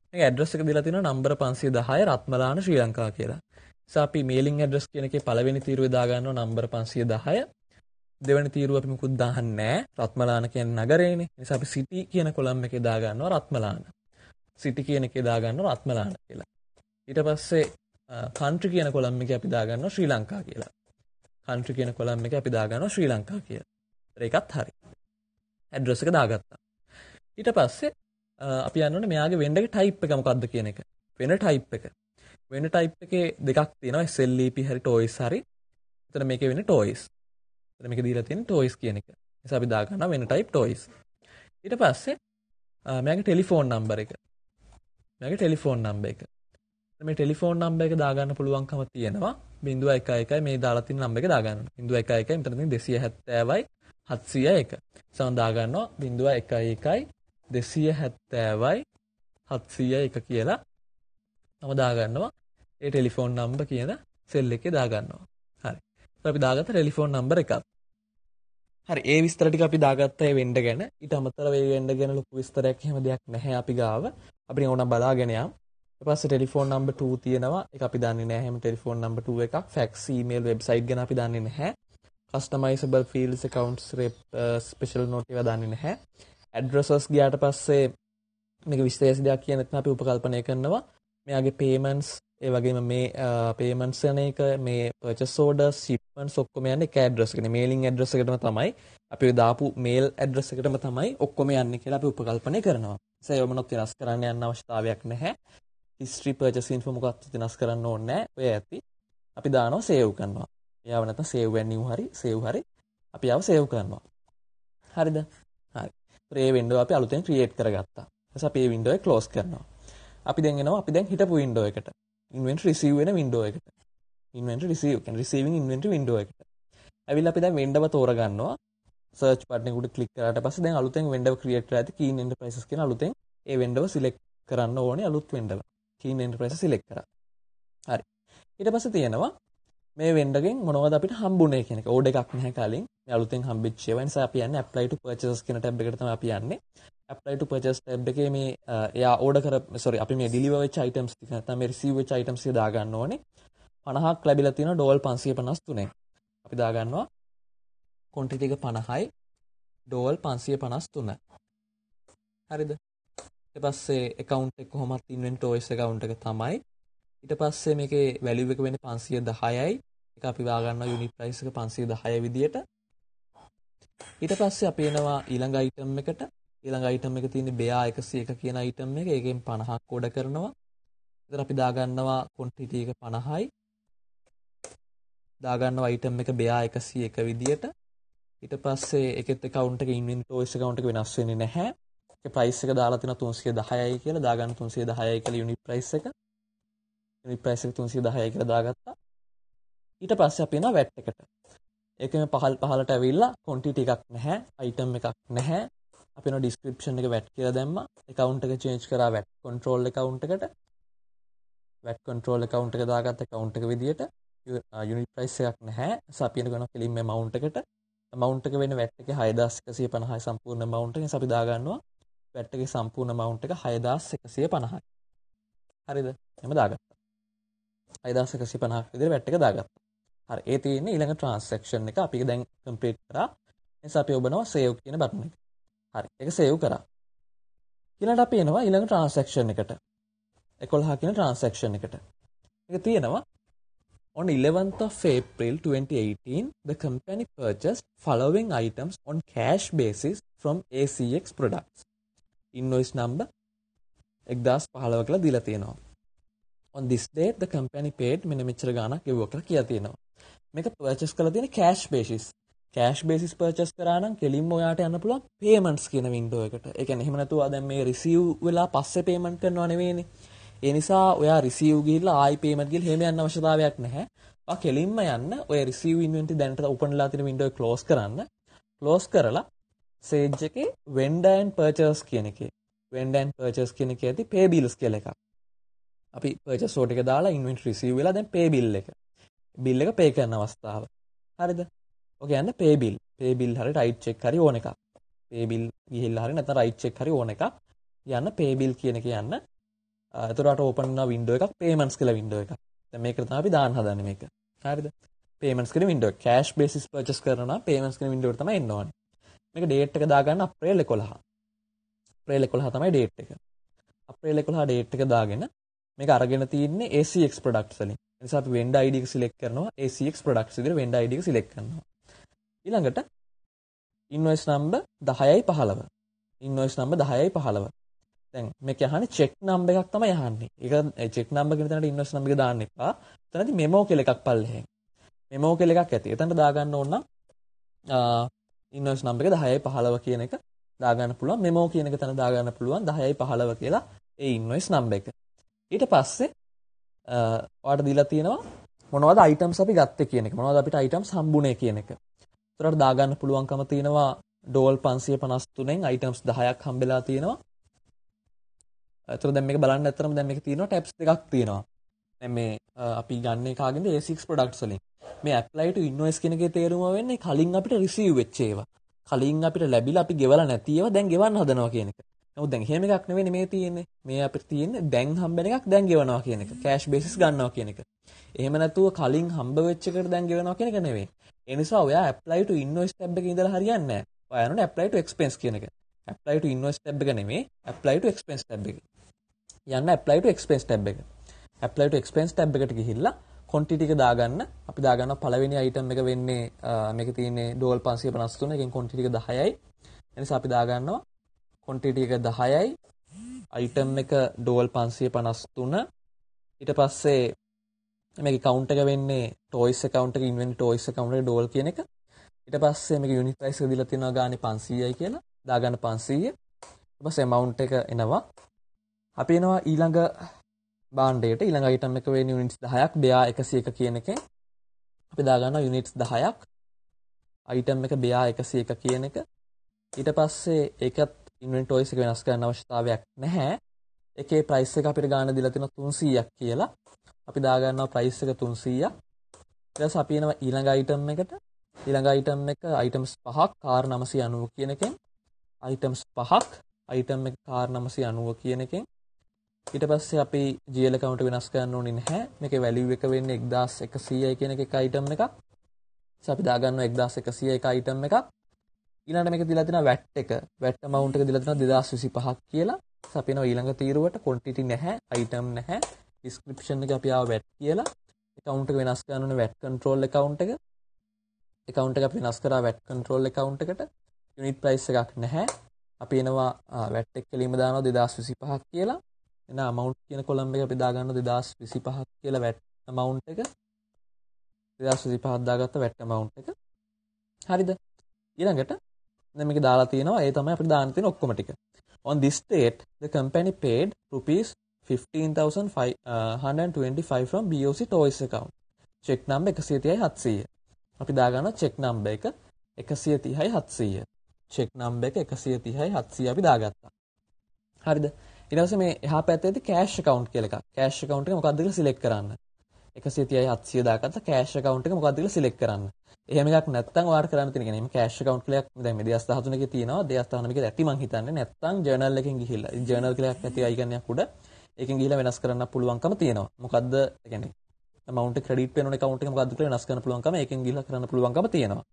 මේකේ address එක දීලා තියෙනවා number 510 රත්මලාන ශ්‍රී ලංකා කියලා. නිසා අපි mailing address කියන එකේ පළවෙනි තීරුවේ දාගන්නවා number 510. දෙවෙනි තීරුව අපි මුකුත් දාන්නේ නැහැ. රත්මලාන කියන්නේ නගරේනේ. නිසා අපි city කියන column එකේ දාගන්නවා රත්මලාන. city කියන එකේ දාගන්නවා රත්මලාන කියලා. ඊට පස්සේ country කියන column එකේ අපි දාගන්නවා ශ්‍රී ලංකා කියලා. country කියන column එකේ අපි දාගන්නවා ශ්‍රී ලංකා කියලා. ඒකත් හරි. address එක දාගත්තා. ඊට පස්සේ අපි යන්න ඕනේ මෙයාගේ වෙන්ඩර් ගේ ටයිප් එක මොකක්ද කියන එක. වෙන ටයිප් එක. වෙන ටයිප් එකේ දෙකක් තියෙනවා SLEP හරි toys හරි. එතන මේකේ වෙන්නේ toys. එතන මේක දීලා තියෙන්නේ toys කියන එක. නිසා අපි දාගන්නවා වෙන ටයිප් toys. ඊට පස්සේ මෙයාගේ ටෙලිෆෝන් නම්බර් එක. මෙයාගේ ටෙලිෆෝන් නම්බර් එක. මේ ටෙලිෆෝන් නම්බර් එක දාගන්න පුළුවන්කම තියෙනවා 011 මේ දාලා තියෙන නම්බර් එක දාගන්න. 011 මෙතන තියෙන 270යි 701. සම දාගන්නවා 011 270යි 701 කියලා තම දාගන්නවා ඒ ටෙලිෆෝන් නම්බර් කියන සෙල් එකේ දාගන්නවා. හරි. අපි දාගත්ත ටෙලිෆෝන් නම්බර් එකක්. හරි ඒ විස්තර ටික අපි දාගත්ත ඒ වෙන්ඩර් ගැන. ඊට අමතරව ඒ වෙන්ඩර් ගැන ලොකු විස්තරයක් එහෙම දෙයක් නැහැ අපි ගාව. අපිට ඕන බලාගෙන යමු. ඊට පස්සේ ටෙලිෆෝන් නම්බර් 2 තියෙනවා. ඒක අපි දන්නේ නැහැ. එහෙම ටෙලිෆෝන් නම්බර් 2 එකක්. ෆැක්ස්, ඊමේල්, වෙබ්සයිට් ගැන අපි දන්නේ නැහැ. කස්ටමයිසබල් ෆීල්ඩ්ස්, accounts, ස්පෙෂල් නෝට් ඒවා දන්නේ නැහැ. ඇඩ්‍රසස් ගියාට පස්සේ මේක විශේෂ දෙයක් කියන එක අපි උපකල්පනය කරනවා. මෙයාගේ payments ඒ වගේම මේ payments යන එක මේ purchase orders, shipments ඔක්කොම යන්නේ එක address එකනේ. mailing address එකටම තමයි අපි දාපු mail address එකටම තමයි ඔක්කොම යන්නේ කියලා අපි උපකල්පනය කරනවා. ඒසයි මොනවත් වෙනස් කරන්න යන්න අවශ්‍යතාවයක් නැහැ. history purchase info මොකක්ද වෙනස් කරන්න ඕනේ නැහැ. ඔය ඇති. අපි දානවා save කරනවා. එයාව නැත්නම් save and new හරි save හරි අපි ආව save කරනවා. හරිද? හරි. ඒ window අපි අලුතෙන් create කරගත්තා. ඊට අපි මේ window එක close කරනවා. අපි දැන් එනවා අපි දැන් හිටපු window එකට. inventory receive වෙන window එකට. inventory receive කියන්නේ receiving inventory window එකට. ඇවිල්ලා අපි දැන් vendor තෝරගන්නවා. search button එකට click කරාට පස්සේ දැන් අලුතෙන් vendor create කරලා ඇති Keen Enterprises කියන අලුතෙන් ඒ vendor select කරන්න ඕනේ අලුත් vendor. Keen Enterprises select කරා. හරි. ඊට පස්සේ තියෙනවා මේ vendor ගෙන් මොනවද අපිට හම්බුනේ කියන එක. ඕඩර් එකක් නැහැ කලින්. මේ අලුතෙන් හම්බෙච්ච ඒවා. ඒ නිසා අපි යන්නේ apply to purchases කියන tab එකට තමයි අපි යන්නේ. apply to purchase tab එකේ මේ එයා order අපි මේ deliver වෙච්ච items ටික නැත්නම් මේ receive වෙච්ච items ටික දාගන්න ඕනේ. 50ක් ලැබිලා තියෙනවා ඩෝල් 553. අපි දාගන්නවා quantity එක 50යි ඩෝල් 553. හරිද? ඊට පස්සේ account එක කොහොමත් inventories account එක තමයි. ඊට පස්සේ මේකේ value එක වෙන්නේ 510යි. ඒක අපි දාගන්නවා unit price එක 510 විදියට. ඊට පස්සේ අපි එනවා ඊළඟ item එකට. ඊළඟ item එක තියෙන්නේ බෙයා 101 කියන item එක. ඒකෙන් 50ක් order කරනවා. ඊට අපි දාගන්නවා quantity එක 50යි. දාගන්නවා item එක බෙයා 101 විදියට. ඊට පස්සේ ඒකෙත් account එක inventories account එක වෙනස් වෙන්නේ නැහැ. ඒකේ price එක දාලා තියෙනවා 310යි කියලා. දාගන්න 310යි කියලා unit price එක. unit price එක 310යි කියලා දාගත්තා. ඊට පස්සේ අපි එනවා VAT එකට. ඒකෙම පහලට ඇවිල්ලා quantity එකක් නැහැ, item එකක් නැහැ. අපි එනවා description එක VAT කියලා දැම්මා. account එක change කරා VAT control account එකට. VAT control account එක දාගත්ත account එක විදියට unit price එකක් නැහැ. අපි එනවා කෙලින්ම amount එකට. amount එක වෙන්නේ VAT එකේ 6150යි සම්පූර්ණ amount එක. අපි දාගන්නවා VAT එකේ සම්පූර්ණ amount එක 6150යි. හරිද? එහෙම දාගත්තා. 6150ක් විදිහට VAT එක දාගත්තා. හරි. ඒ තියෙන්නේ ඊළඟ transaction එක. අපි දැන් complete කරා. එනිසා අපි ඔබනවා save කියන button එක. හරි. ඒක save කරා. ඊළඟට අපි එනවා ඊළඟ transaction එකට. 11 කියන transaction එකට. මේක තියෙනවා on 11th of April 2018 the company purchased following items on cash basis from ACX products. Invoice number 1015 කියලා දීලා තියෙනවා. On this date the company paid මෙන්න මෙච්චර ගාණක් ගෙවුවා කියලා කියලා තියෙනවා. මේක purchase කරලා තියෙන cash basis. cash basis purchase කරා නම් කෙලින්ම ඔයාට යන්න පුළුවන් payments කියන window එකට. ඒ කියන්නේ එහෙම නැතුව දැන් මේ receive වෙලා පස්සේ payment කරනවා නෙවෙයිනේ. ඒ නිසා ඔයා receive ගිහිල්ලා ආයි payment ගිහිල්ලා එහෙම යන්න අවශ්‍යතාවයක් නැහැ. ඔයා කෙලින්ම යන්න ඔය receive inventory දැනට open වෙලා තියෙන window එක close කරන්න. close කරලා Sage එකේ vendor and purchase කියන එකේ vendor and purchase කියන එකේ ඇති pay bills කියලා එකක්. අපි purchase order එක දාලා inventory receive වෙලා දැන් pay bill එක. bill එක pay කරන අවස්ථාව. හරිද? ඔක යන්න pay bill. pay bill හරි write check හරි ඕන එකක්. pay bill ගිහිල්ලා හරි නැත්නම් write check හරි ඕන එකක්. යන්න pay bill කියන එක යන්න. එතකොට open වෙන window එකක් payments කියලා window එකක්. දැන් මේකට තමයි අපි දාන්න හදන්නේ මේක. හරිද? payments කියන window එක. cash basis purchase කරනවා payments කියන window එකට තමයි එන්න ඕනේ. මේක date එක දාගන්න අප්‍රේල් 11. අප්‍රේල් 11 තමයි date එක. අප්‍රේල් 11 date එක දාගෙන මේක අරගෙන තියෙන්නේ ACX products වලින්. ඒ නිසා අපි vendor ID එක select කරනවා ACX products විදිහට vendor ID එක select කරනවා. ඊළඟට invoice number 10යි 15. invoice number 10යි 15. දැන් මේක අහන්නේ චෙක් නම්බර් එකක් තමයි අහන්නේ. ඒක චෙක් නම්බර් කියන තැනට ඉන්වොයිස් නම්බර් එක දාන්න එපා. එතනදී මෙමෝ කියලා එකක් පල්ලෙහෙන්. මෙමෝ කියලා එකක් ඇති. එතනට දාගන්න ඕන නම් ඉන්වොයිස් නම්බර් එක 10යි 15 කියන එක දාගන්න පුළුවන්. මෙමෝ කියන එක තැන දාගන්න පුළුවන් 10යි 15 කියලා ඒ ඉන්වොයිස් නම්බර් එක. ඊට පස්සේ ඔයාලට දීලා තියෙනවා මොනවද අයිටම්ස් අපි ගත්තේ කියන එක. මොනවද අපිට අයිටම්ස් හම්බුනේ කියන එක. ඒතරට දාගන්න පුළුවන්කම තියෙනවා ඩෝල් 553න් අයිටම්ස් 10ක් හම්බෙලා තියෙනවා. ඒතර දැන් මේක බලන්න ඇත්තරම දැන් මේක තියෙනවා ටැබ්ස් දෙකක් තියෙනවා. දැන් මේ අපි ගන්න එකාගෙන්ද A6 products වලින්. මේ apply to invoice කියන එකේ තේරුම වෙන්නේ කලින් අපිට receive වෙච්ච ඒවා. කලින් අපිට ලැබිලා අපි ගෙවලා නැති ඒවා දැන් ගෙවන්න හදනවා කියන එක. නමුත් දැන් එහෙම එකක් නෙවෙයි මේ තියෙන්නේ. මේ අපිට තියෙන්නේ දැන් හම්බෙන එකක් දැන් ගෙවනවා කියන එක. cash basis ගන්නවා කියන එක. එහෙම නැතුව කලින් හම්බ වෙච්ච එකට දැන් ගෙවනවා කියන එක නෙවෙයි. ඒ නිසා ඔයා apply to invoice tab එකේ ඉඳලා හරියන්නේ නැහැ. ඔයා යන්නේ apply to expense කියන එක. apply to invoice tab එක නෙමෙයි apply to expense tab එක. යන්න apply to expense tab එක. apply to expense tab එකට ගිහිල්ලා quantity එක දාගන්න. අපි දාගන්නවා පළවෙනි item එක වෙන්නේ මේකේ තියෙන්නේ ඩෝල් 553 එකෙන් quantity එක 10යි. ඒ නිසා අපි දාගන්නවා quantity එක 10යි. item එක ඩෝල් 553. ඊට පස්සේ මේකේ count එක වෙන්නේ toys account එක inventory toys account එක ඩෝල් කියන එක. ඊට පස්සේ මේකේ unit price එක දීලා තියෙනවා ගානේ 500යි කියලා. දාගන්න 500. ඊට පස්සේ amount එක එනවා. අපි එනවා ඊළඟ භාණ්ඩයට. ඊළඟ item එක වෙන්නේ units 10ක් බෙයා 101 කියන එකෙන් අපි දාගන්නවා units 10ක්. item එක බෙයා 101 කියන එක. ඊට පස්සේ ඒකත් inventories එක වෙනස් කරන්න අවශ්‍යතාවයක් නැහැ. ඒකේ price එක අපිට ගන්න දීලා තියෙනවා 300ක් කියලා. අපි දාගන්නවා price එක 300ක්. ඊට පස්සේ අපි එනවා ඊළඟ item එකට. ඊළඟ item එක items 5ක් car 990 කියන එකෙන් items 5ක් item එක car 990 කියන එකෙන් ඊට පස්සේ අපි GL account වෙනස් කරන්න ඕනේ නැහැ. මේකේ value එක වෙන්නේ 1100යි කියන එක item එකක්. අපි දාගන්නවා 1100 එක item එකක්. ඊළඟට මේක දීලා තියෙනවා VAT එක. VAT amount එක දීලා තියෙනවා 2025ක් කියලා. අපි එනවා ඊළඟ තීරුවට quantity නැහැ, item නැහැ. description එක අපි ආව VAT කියලා. account එක වෙනස් කරන්න ඕනේ VAT control account එක. account එක අපි වෙනස් කරා VAT control account එකට. unit price එකක් නැහැ. අපි එනවා VAT එක කෙලින්ම දානවා 2025ක් කියලා. එන amount කියන column එක අපි දාගන්නවා 2025ක් කියලා VAT amount එක. 2025ක් දාගත්ත VAT amount එක. හරිද? ඊළඟට දැන් මේක දාලා තියෙනවා ඒ තමයි අපිට දාන්න තියෙන ඔක්කොම ටික. On this date the company paid rupees 15,525 from BOC Toys account. check number 130යි 700. අපි දාගන්නවා check number එක 130යි 700. check number එක 130යි 700 අපි දාගත්තා. හරිද? ඊට පස්සේ මේ එහා පැත්තේදී cash account කියලා එකක්. cash account එක මොකක්ද කියලා select කරන්න. 130යි 700 දාගත්තා cash account එක මොකක්ද කියලා select කරන්න. එහෙම එකක් නැත්නම් ඔයාලට කරන්න තියෙන කියන්නේ මේ cash account කියලා දැන් මේ 2013 එකේ තියෙනවා 2013 මේකේ ඇති මං හිතන්නේ නැත්නම් journal එකෙන් ගිහිල්ලා journal කියලා එකක් ඇති අයිකන්යක් උඩ ඒකෙන් ගිහිල්ලා වෙනස් කරන්න පුළුවන්කම තියෙනවා. මොකද්ද කියන්නේ amount එක credit වෙන account එක මොකද්ද කියලා වෙනස් කරන්න පුළුවන්කම ඒකෙන් ගිහිල්ලා කරන්න පුළුවන්කම තියෙනවා.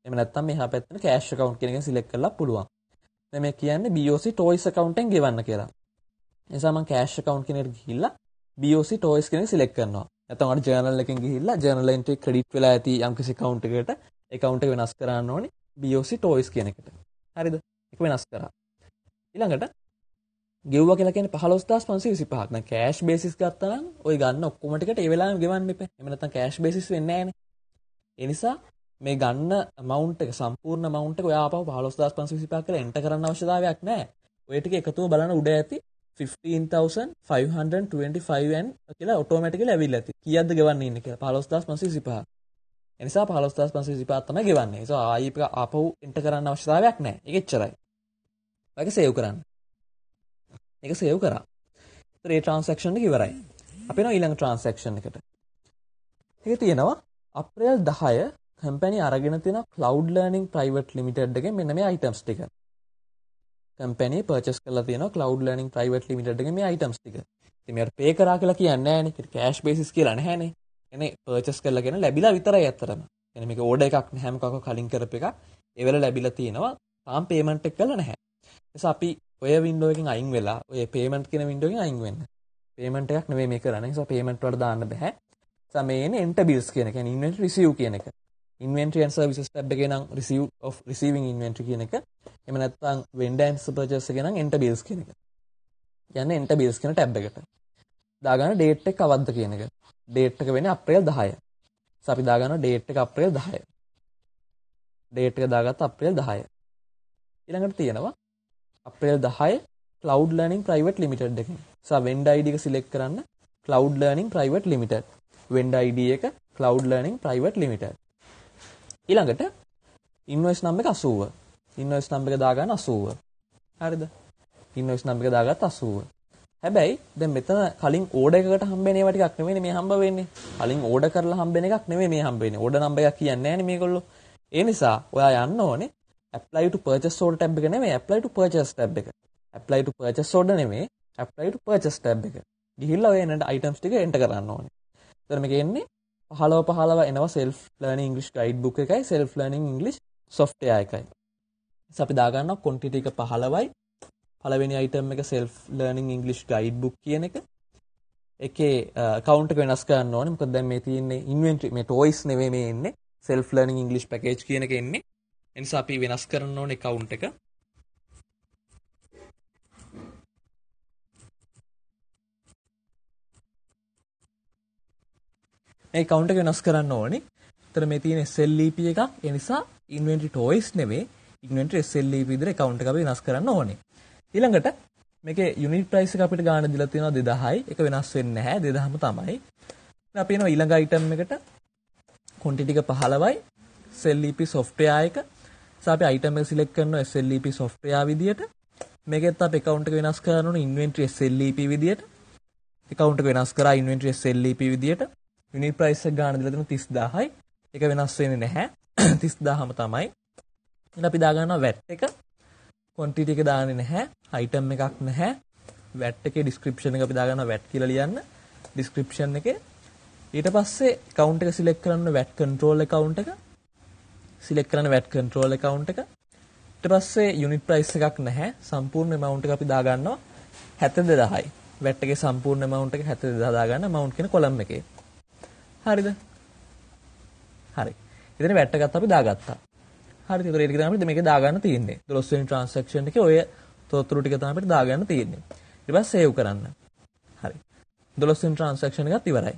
එහෙම නැත්නම් මේ එහා පැත්තේ cash account කියන එකෙන් select කරලා පුළුවන්. දැන් මේ කියන්නේ BOC Toys account එකෙන් ගෙවන්න කියලා. ඒ නිසා මම cash account කියන එකට ගිහිල්ලා BOC Toys කියන එක select කරනවා. නැත්නම් අර journal එකෙන් ගිහිල්ලා journal entry credit වෙලා ඇති යම්කිසි account එකකට account එක වෙනස් කරන්න ඕනේ BOC Toys කියන එකට. හරිද? ඒක වෙනස් කරා. ඊළඟට ගෙවුවා කියලා කියන්නේ 15525ක්. දැන් cash basis ගත්තා නම් ওই ගන්න ඔක්කොම ටිකට ඒ වෙලාවෙම ගෙවන්න එපා. එහෙම නැත්නම් cash basis වෙන්නේ නැහනේ. ඒ නිසා මේ ගන්න amount එක සම්පූර්ණ amount එක ඔයා ආපහු 15525ක් කියලා enter කරන්න අවශ්‍යතාවයක් නැහැ. ඔය ටික එකතුව බලන උඩ ඇති 15,525 and කියලා ඔටෝමැටිකලි ඇවිල්ලා ඇති. කීයක්ද ගෙවන්න ඉන්නේ කියලා 15525. ඒ නිසා 15525 තමයි ගෙවන්නේ. ඒ නිසා ආයි එක ආපහු එන්ටර් කරන්න අවශ්‍යතාවයක් නැහැ. ඒක එච්චරයි. ඒක සේව් කරන්න. ඒක සේව් කරා. ඒතර මේ transaction එක ඉවරයි. අපි යනවා ඊළඟ transaction එකට. ඒක තියෙනවා අප්‍රේල් 10 කම්පැනි අරගෙන තියෙන Cloud Learning Private Limited එකෙන් මෙන්න මේ items ටික. කම්පැනි පර්චේස් කරලා තියෙනවා Cloud Learning Private Limited එකේ මේ items ටික. ඉතින් මේකට pay කරා කියලා කියන්නේ නැහැ නේ. ඒක cash basis කියලා නැහැනේ. එනේ purchase කරලා කියන ලැබිලා විතරයි අත්‍තරම. يعني මේක order එකක් නැහැ මොකක්ද කලින් කරපු එකක්. ඒ වෙලාව ලැබිලා තියෙනවා. තාම payment එක කළා නැහැ. ඒ නිසා අපි ඔය window එකෙන් අයින් වෙලා ඔය payment කියන window එකෙන් අයින් වෙන්න. payment එකක් නෙවෙයි මේ කරන්නේ. ඒ නිසා payment වලට දාන්න බෑ. ඒ නිසා මේ එන්නේ enter bills කියන එක. يعني inventory receive කියන එක. Inventory and services tab එකේ නම් receiving inventory කියන එක. එහෙම නැත්නම් vendor and purchase එකේ නම් enter bills කියන එක. කියන්නේ enter bills කියන ටැබ් එකට. දාගන්න date එක කවද්ද කියන එක. date එක වෙන්නේ අප්‍රේල් 10. අපි දාගන්නවා date එක අප්‍රේල් 10. date එක දාගත්ත අප්‍රේල් 10. ඊළඟට තියෙනවා අප්‍රේල් 10 Cloud Learning Private Limited එකෙන්. vendor ID එක select කරන්න Cloud Learning Private Limited. vendor ID එක Cloud Learning Private Limited. ඊළඟට invoice number එක 80. invoice number එක දාගන්න 80. හරිද? invoice number එක දාගත්ත 80. හැබැයි දැන් මෙතන කලින් ඕඩර් එකකට හම්බෙන ඒවා ටිකක් නෙවෙයි මේ හම්බ වෙන්නේ. කලින් ඕඩර් කරලා හම්බෙන එකක් නෙවෙයි මේ හම්බ වෙන්නේ. ඕඩර් නම්බර් එකක් කියන්නේ නැහැනේ මේගොල්ලෝ. ඒ නිසා ඔයා යන්න ඕනේ apply to purchase order tab එක නෙවෙයි apply to purchase tab එක. apply to purchase order නෙවෙයි apply to purchase tab එක. ගිහිල්ලා ඔය එන items ටික enter කරන්න ඕනේ. එතන මේක එන්නේ 15 එනවා self learning english guide book එකයි self learning english software එකයි. අපි දාගන්නවා quantity එක 15යි. පළවෙනි item එක self learning english guide book කියන එක. එකේ account එක වෙනස් කරන්න ඕනේ. මොකද දැන් මේ තියෙන්නේ inventory මේ toys නෙවෙයි මේ එන්නේ. self learning english package කියන එක එන්නේ. ඒ නිසා අපි වෙනස් කරන්න ඕනේ account එක. මේ account එක වෙනස් කරන්න ඕනේ. ඒතර මේ තියෙන SLEP එකක්. ඒ නිසා inventory toys නෙවෙයි inventory SLEP විදිහට account එක අපි වෙනස් කරන්න ඕනේ. ඊළඟට මේකේ unit price එක අපිට ගන්න දීලා තියෙනවා 2000යි. ඒක වෙනස් වෙන්නේ නැහැ. 2000ම තමයි. දැන් අපි එනවා ඊළඟ item එකට. quantity එක 15යි. SLEP software එක. අපි item එක select කරනවා SLEP software විදියට. මේකෙත් අපි account එක වෙනස් කරන්න ඕනේ inventory SLEP විදියට. account එක වෙනස් කරා inventory SLEP විදියට. unit price එක ගන්න දීලා තියෙනවා 30000යි. ඒක වෙනස් වෙන්නේ නැහැ. 30000ම තමයි. ඊට අපි දාගන්නවා VAT එක. quantity එක දාන්නේ නැහැ. item එකක් නැහැ. VAT එකේ description එක අපි දාගන්නවා VAT කියලා ලියන්න. description එකේ ඊට පස්සේ account එක select කරන්න VAT control account එක. select කරන්න VAT control account එක. ඊට පස්සේ unit price එකක් නැහැ. සම්පූර්ණ amount එක අපි දාගන්නවා 72000යි. VAT එකේ සම්පූර්ණ amount එක 72000 දාගන්න amount කියන column එකේ. හරිද? හරි. ඉතින් VAT එකත් අපි දාගත්තා. හරිද? ඒතර ඒක තමයි අපිට මේකේ දාගන්න තියෙන්නේ. 12 වෙනි transaction එකේ ඔය තොරතුරු ටික තමයි අපිට දාගන්න තියෙන්නේ. ඊට පස්සේ save කරන්න. හරි. 12 වෙනි transaction එකත් ඉවරයි.